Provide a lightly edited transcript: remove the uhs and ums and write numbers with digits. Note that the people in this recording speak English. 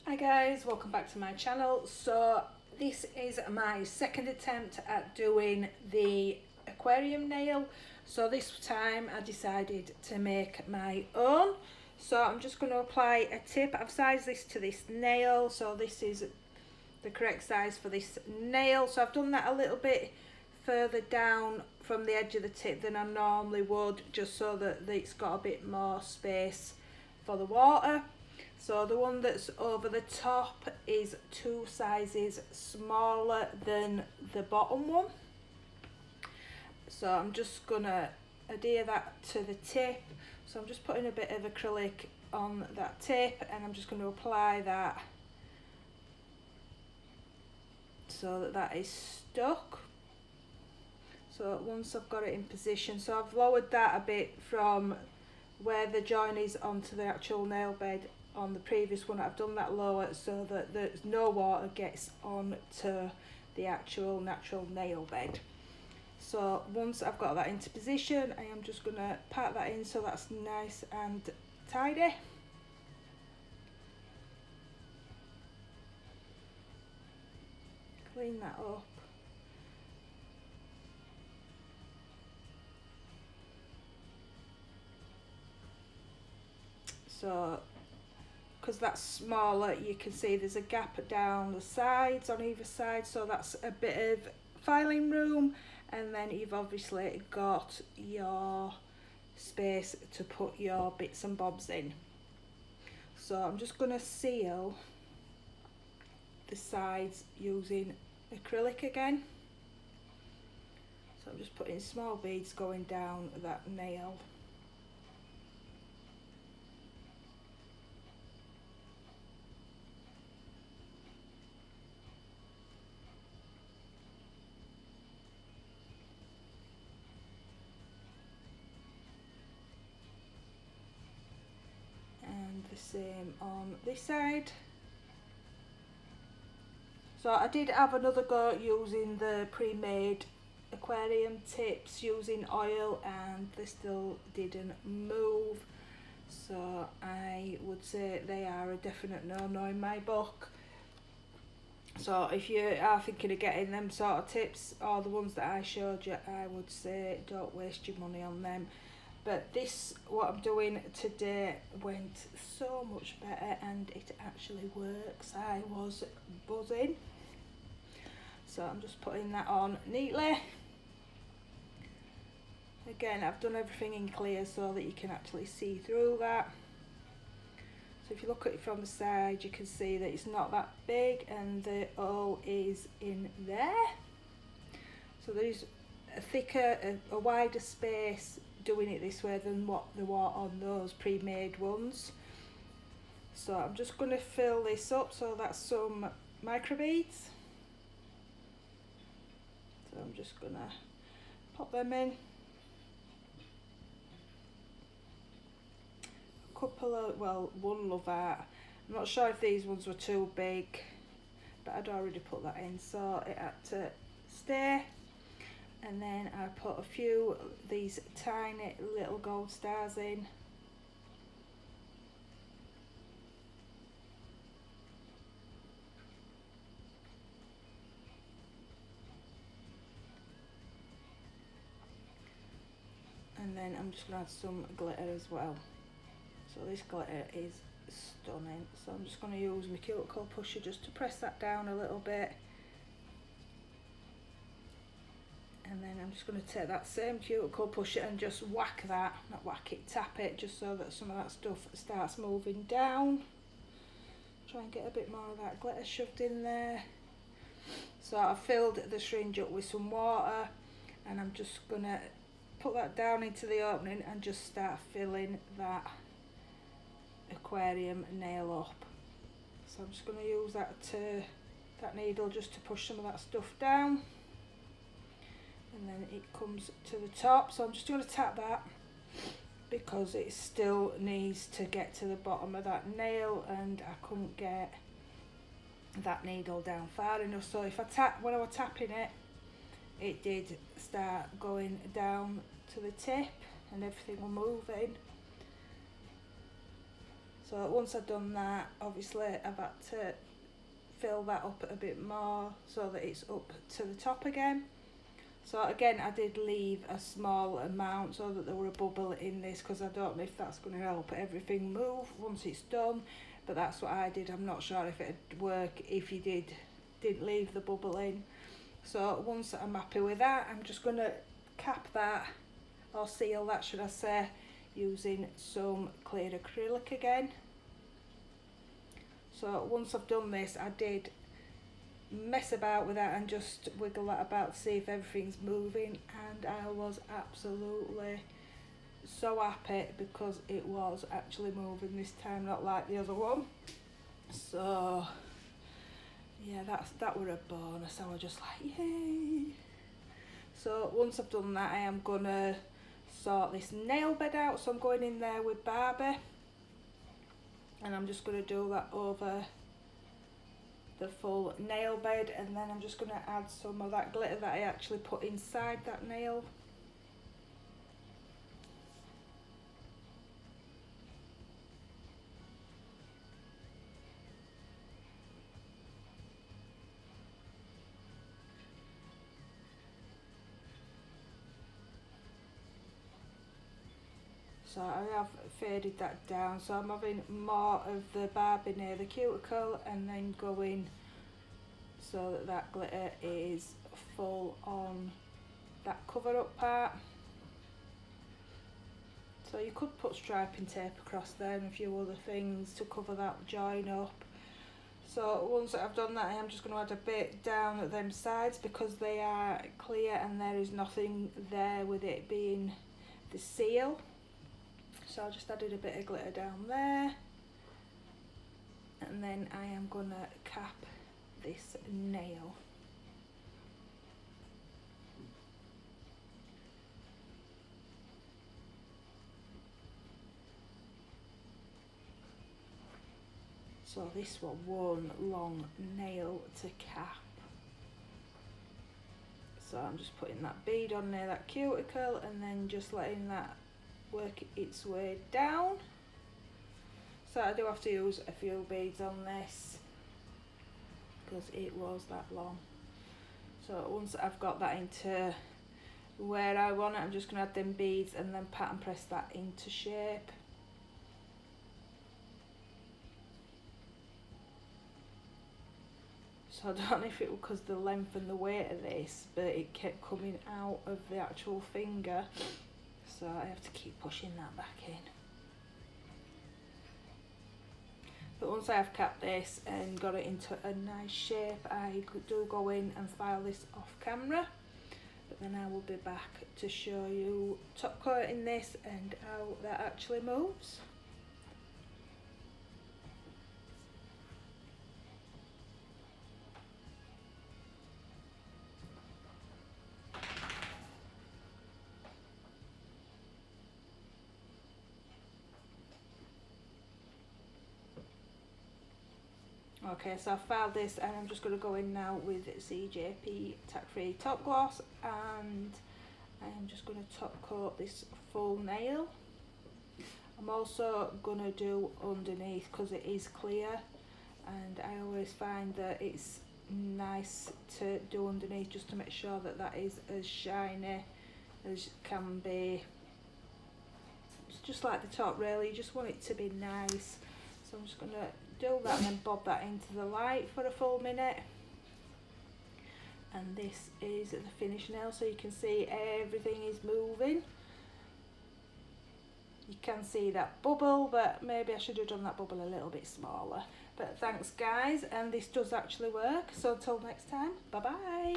Hi guys, welcome back to my channel. So this is my second attempt at doing the aquarium nail. So this time I decided to make my own. So I'm just going to apply a tip. I've sized this to this nail, so this is the correct size for this nail. So I've done that a little bit further down from the edge of the tip than I normally would, just so that it's got a bit more space for the water. So the one that's over the top is 2 sizes smaller than the bottom one. So I'm just gonna adhere that to the tip. So I'm just putting a bit of acrylic on that tip and I'm just going to apply that so that that is stuck. So once I've got it in position, so I've lowered that a bit from where the join is onto the actual nail bed on the previous one. I've done that lower so that there's no water gets onto the actual natural nail bed. So once I've got that into position, I am just going to pat that in so that's nice and tidy. Clean that up. So because that's smaller, you can see there's a gap down the sides on either side, so that's a bit of filing room, and then you've obviously got your space to put your bits and bobs in. So I'm just going to seal the sides using acrylic again. So I'm just putting small beads going down that nail. The same on this side. So I did have another go using the pre-made aquarium tips using oil and they still didn't move, so I would say they are a definite no-no in my book. So if you are thinking of getting them sort of tips or the ones that I showed you, I would say don't waste your money on them. But this, what I'm doing today, went so much better and it actually works. I was buzzing. So I'm just putting that on neatly. Again, I've done everything in clear so that you can actually see through that. So if you look at it from the side, you can see that it's not that big and the hole is in there. So there's a thicker, a wider space doing it this way than what there were on those pre-made ones. So I'm just going to fill this up, so that's some microbeads. So I'm just going to pop them in. A couple of, well, one love art. I'm not sure if these ones were too big, but I'd already put that in, so it had to stay. And then I put a few of these tiny little gold stars in. And then I'm just going to add some glitter as well. So this glitter is stunning. So I'm just going to use my cuticle pusher just to press that down a little bit. And then I'm just going to take that same cuticle pusher and just whack that, not whack it, tap it, just so that some of that stuff starts moving down. Try and get a bit more of that glitter shoved in there. So I've filled the syringe up with some water and I'm just going to put that down into the opening and just start filling that aquarium nail up. So I'm just going to use that needle just to push some of that stuff down. And then it comes to the top, so I'm just going to tap that because it still needs to get to the bottom of that nail and I couldn't get that needle down far enough. So if I tap, when I was tapping it, it did start going down to the tip and everything was moving. So So once I've done that, obviously I've had to fill that up a bit more so that it's up to the top again. So again, I did leave a small amount so that there were a bubble in this, because I don't know if that's going to help everything move once it's done, but that's what I did. I'm not sure if it'd work if you didn't leave the bubble in. So once I'm happy with that, I'm just going to cap that, or seal that should I say, using some clear acrylic again. So once I've done this, I did mess about with that and just wiggle that about to see if everything's moving, and I was absolutely so happy because it was actually moving this time, not like the other one. So yeah, that were a bonus. I was just like, yay. So once I've done that, I am gonna sort this nail bed out. So I'm going in there with Barbie, and I'm just gonna do that over the full nail bed, and then I'm just going to add some of that glitter that I actually put inside that nail. So I have faded that down, so I'm having more of the Barbie near the cuticle and then going so that that glitter is full on that cover up part. So you could put striping tape across there and a few other things to cover that join up. So once I've done that, I am just going to add a bit down at them sides because they are clear and there is nothing there with it being the seal. So I just added a bit of glitter down there, and then I am going to cap this nail. So this was one long nail to cap. So I'm just putting that bead on near that cuticle and then just letting that work its way down. So I do have to use a few beads on this because it was that long. So once I've got that into where I want it, I'm just going to add them beads and then pat and press that into shape. So I don't know if it was because the length and the weight of this, but it kept coming out of the actual finger. So I have to keep pushing that back in. But once I have capped this and got it into a nice shape, I do go in and file this off camera. But then I will be back to show you top coating this and how that actually moves. Okay, so I've filed this and I'm just going to go in now with CJP Tack Free Top Gloss, and I am just going to top coat this full nail. I'm also going to do underneath because it is clear, and I always find that it's nice to do underneath just to make sure that that is as shiny as can be. It's just like the top really, you just want it to be nice. So I'm just going to do that and then bob that into the light for a full minute. And this is the finished nail, so you can see everything is moving. You can see that bubble, but maybe I should have done that bubble a little bit smaller. But thanks guys, and this does actually work. So until next time, bye bye.